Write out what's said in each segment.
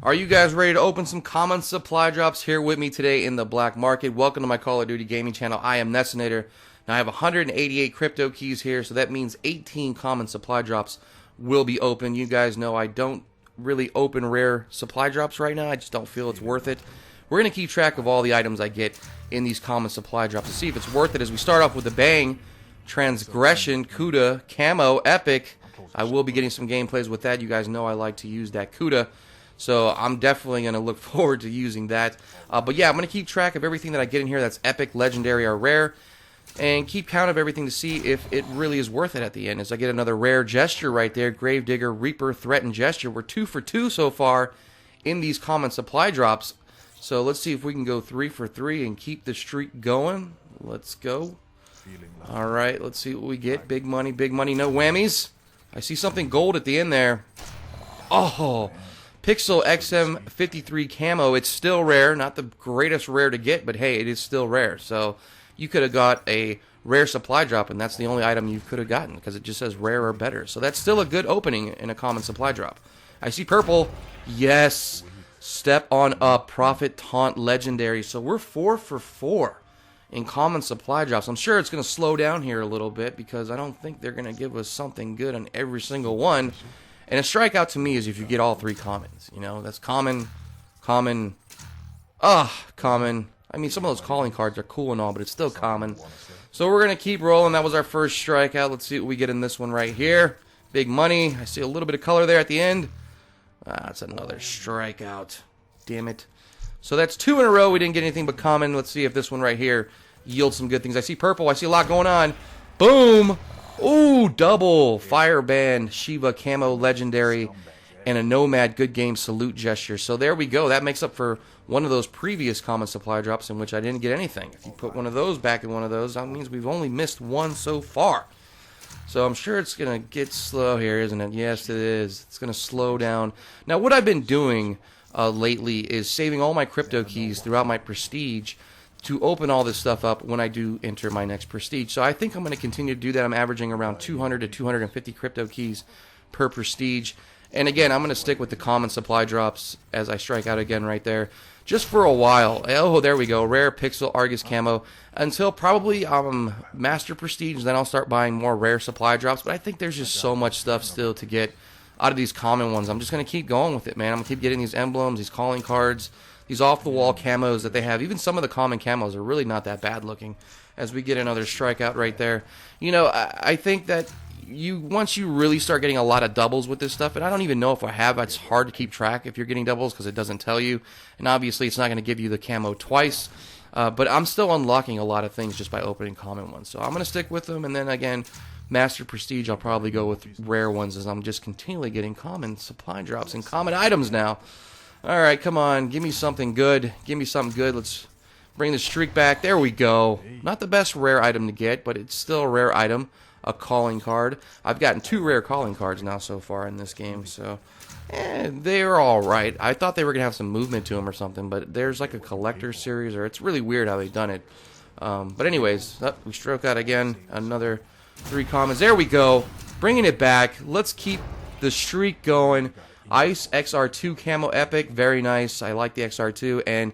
Are you guys ready to open some common supply drops here with me today in the black market? Welcome to my Call of Duty gaming channel. I am Nessinator. Now I have 188 crypto keys here, so that means 18 common supply drops will be open. You guys know I don't really open rare supply drops right now. I just don't feel it's worth it. We're going to keep track of all the items I get in these common supply drops to see if it's worth it as we start off with the bang. Transgression, Kuda, Camo, Epic. I will be getting some gameplays with that. You guys know I like to use that Kuda. So I'm definitely going to look forward to using that. But yeah, I'm going to keep track of everything that I get in here that's epic, legendary, or rare. And keep count of everything to see if it really is worth it at the end. As I get another rare gesture right there. Gravedigger, Reaper, Threat, and Gesture. We're 2 for 2 so far in these common supply drops. So let's see if we can go 3 for 3 and keep the streak going. Let's go. Alright, let's see what we get. Big money, no whammies. I see something gold at the end there. Oh, Pixel XM53 Camo. It's still rare. Not the greatest rare to get, but hey, it is still rare. So you could have got a rare supply drop, and that's the only item you could have gotten because it just says rare or better. So that's still a good opening in a common supply drop. I see purple. Yes. Step on up. Prophet Taunt Legendary. So we're 4 for 4 in common supply drops. I'm sure it's going to slow down here a little bit because I don't think they're going to give us something good on every single one. And a strikeout to me is if you get all 3 commons. You know, that's common. Common. I mean, some of those calling cards are cool and all, but it's still common. So we're going to keep rolling. That was our first strikeout. Let's see what we get in this one right here. Big money. I see a little bit of color there at the end. That's another strikeout. Damn it. So that's 2 in a row. We didn't get anything but common. Let's see if this one right here yields some good things. I see purple. I see a lot going on. Boom. Ooh, double. Fireband, Shiva, Camo, Legendary, and a Nomad Good Game Salute Gesture. So there we go. That makes up for one of those previous common supply drops in which I didn't get anything. If you put one of those back in one of those, that means we've only missed one so far. So I'm sure it's going to get slow here, isn't it? Yes, it is. It's going to slow down. Now, what I've been doing lately is saving all my crypto keys throughout my prestige to open all this stuff up when I do enter my next prestige. So I think I'm going to continue to do that. I'm averaging around 200 to 250 crypto keys per prestige. And again, I'm going to stick with the common supply drops as I strike out again right there. Just for a while. Oh, there we go. Rare Pixel Argus Camo. Until probably Master Prestige, then I'll start buying more rare supply drops. But I think there's just so much stuff still to get out of these common ones. I'm just going to keep going with it, man. I'm going to keep getting these emblems, these calling cards, these off-the-wall camos that they have. Even some of the common camos are really not that bad looking. As we get another strikeout right there. You know, I think that once you really start getting a lot of doubles with this stuff, and I don't even know if I have, it's hard to keep track if you're getting doubles because it doesn't tell you, and obviously it's not going to give you the camo twice, but I'm still unlocking a lot of things just by opening common ones, so I'm going to stick with them, and then again, Master Prestige, I'll probably go with rare ones as I'm just continually getting common supply drops and common items now. Alright, come on, give me something good, let's bring the streak back, there we go. Not the best rare item to get, but it's still a rare item. A calling card. I've gotten 2 rare calling cards now so far in this game, so they're alright. I thought they were going to have some movement to them or something, but there's like a collector series, or it's really weird how they've done it. But anyways, we stroke out again. Another 3 commons. There we go. Bringing it back. Let's keep the streak going. Ice XR2 Camo Epic. Very nice. I like the XR2. And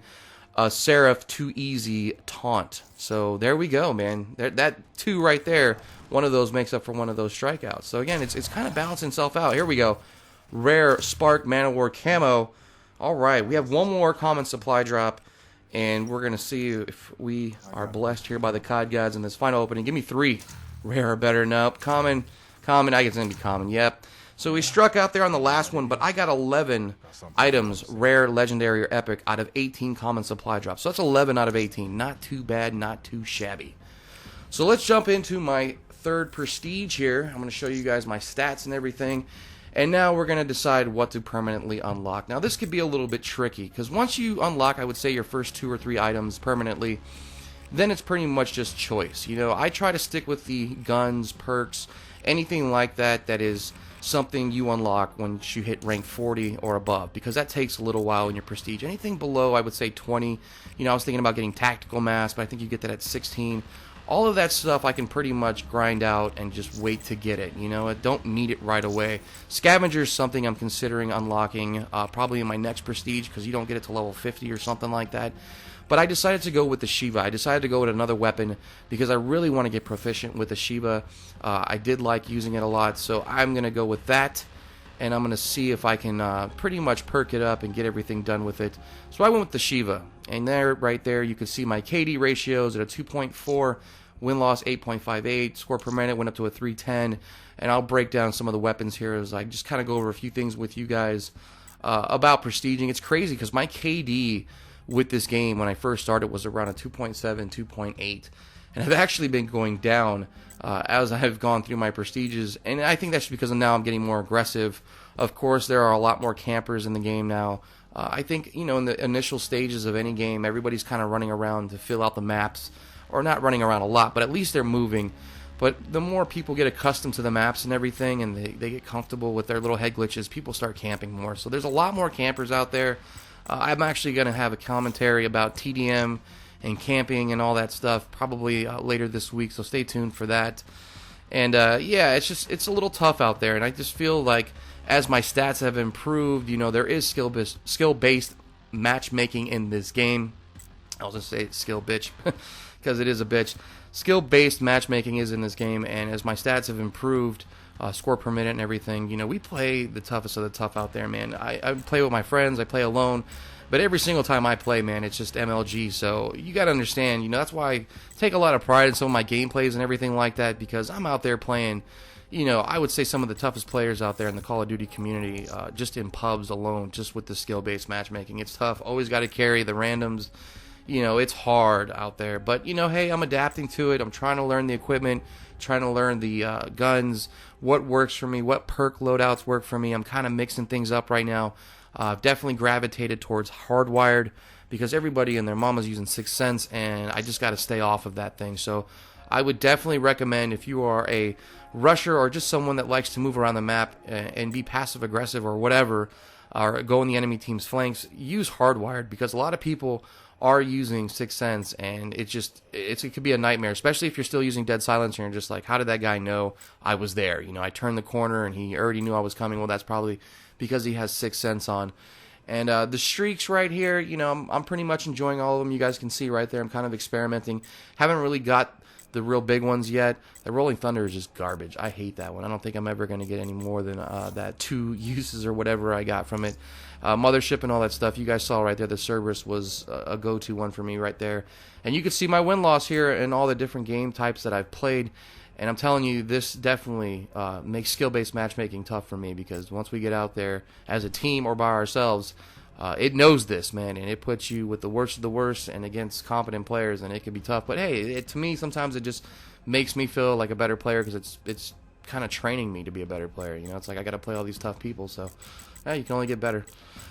Seraph Too Easy Taunt. So there we go, man. That 2 right there, one of those makes up for one of those strikeouts. So again, it's kind of balancing itself out. Here we go. Rare Spark Manowar Camo. Alright, we have one more common supply drop, and we're going to see if we are blessed here by the COD gods in this final opening. Give me 3. Rare or better. Nope. Common. I guess it's going to be common. Yep. So we struck out there on the last one, but I got 11 items, rare, legendary, or epic, out of 18 common supply drops. So that's 11 out of 18. Not too bad, not too shabby. So let's jump into my third prestige here. I'm going to show you guys my stats and everything. And now we're going to decide what to permanently unlock. Now this could be a little bit tricky, because once you unlock, I would say, your first 2 or 3 items permanently, then it's pretty much just choice. You know, I try to stick with the guns, perks, anything like that that is something you unlock once you hit rank 40 or above, because that takes a little while in your prestige. Anything below, I would say 20. You know, I was thinking about getting Tactical Mask, but I think you get that at 16. all of that stuff I can pretty much grind out and just wait to get it. You know, I don't need it right away. Scavenger is something I'm considering unlocking probably in my next prestige, because you don't get it to level 50 or something like that. But I decided to go with the Shiva. I decided to go with another weapon because I really want to get proficient with the Shiva. I did like using it a lot, so I'm going to go with that. And I'm going to see if I can pretty much perk it up and get everything done with it. So I went with the Shiva. And there, right there, you can see my KD ratios at a 2.4, win-loss 8.58, score per minute went up to a 310. And I'll break down some of the weapons here as I just kind of go over a few things with you guys about prestiging. It's crazy because my KD with this game when I first started was around a 2.7, 2.8. And I've actually been going down as I've gone through my prestiges, and I think that's because now I'm getting more aggressive. Of course, there are a lot more campers in the game now. I think, you know, in the initial stages of any game, everybody's kind of running around to fill out the maps, or not running around a lot, but at least they're moving. But the more people get accustomed to the maps and everything, and they get comfortable with their little head glitches, people start camping more. So there's a lot more campers out there. I'm actually going to have a commentary about TDM and camping and all that stuff probably later this week, so stay tuned for that. And yeah, it's a little tough out there, and I just feel like as my stats have improved, you know, there is skill-based matchmaking in this game. I was going to say skill bitch because it is a bitch. Skill-based matchmaking is in this game, and as my stats have improved, score per minute and everything, you know, we play the toughest of the tough out there, man. I play with my friends, I play alone. But every single time I play, man, it's just MLG. So you got to understand, you know, that's why I take a lot of pride in some of my gameplays and everything like that, because I'm out there playing, you know, I would say some of the toughest players out there in the Call of Duty community, just in pubs alone, just with the skill-based matchmaking. It's tough. Always got to carry the randoms. You know, it's hard out there. But, you know, hey, I'm adapting to it. I'm trying to learn the equipment, trying to learn the guns, what works for me, what perk loadouts work for me. I'm kind of mixing things up right now. I've definitely gravitated towards hardwired because everybody and their mama's using 6th Sense, and I just got to stay off of that thing. So I would definitely recommend, if you are a rusher or just someone that likes to move around the map and be passive aggressive or whatever, or go in the enemy team's flanks, use hardwired, because a lot of people are using 6th Sense, and it could be a nightmare, especially if you're still using Dead Silence and you're just like, how did that guy know I was there? You know, I turned the corner and he already knew I was coming. Well, that's probably because he has 6th Sense on. And the streaks right here, you know, I'm pretty much enjoying all of them. You guys can see right there, I'm kind of experimenting. Haven't really got the real big ones yet. The Rolling Thunder is just garbage. I hate that one. I don't think I'm ever going to get any more than that 2 uses or whatever I got from it. Mothership and all that stuff, you guys saw right there, the Cerberus was a go-to one for me right there. And you can see my win-loss here and all the different game types that I've played. And I'm telling you, this definitely makes skill-based matchmaking tough for me, because once we get out there as a team or by ourselves, it knows this, man, and it puts you with the worst of the worst and against competent players, and it can be tough. But hey, to me, sometimes it just makes me feel like a better player, because it's kind of training me to be a better player. You know, it's like I got to play all these tough people, so you can only get better.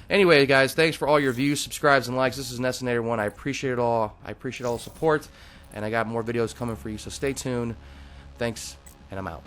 Anyway, guys, thanks for all your views, subscribes, and likes. This is Nessinator 1. I appreciate it all. I appreciate all the support, and I got more videos coming for you, so stay tuned. Thanks, and I'm out.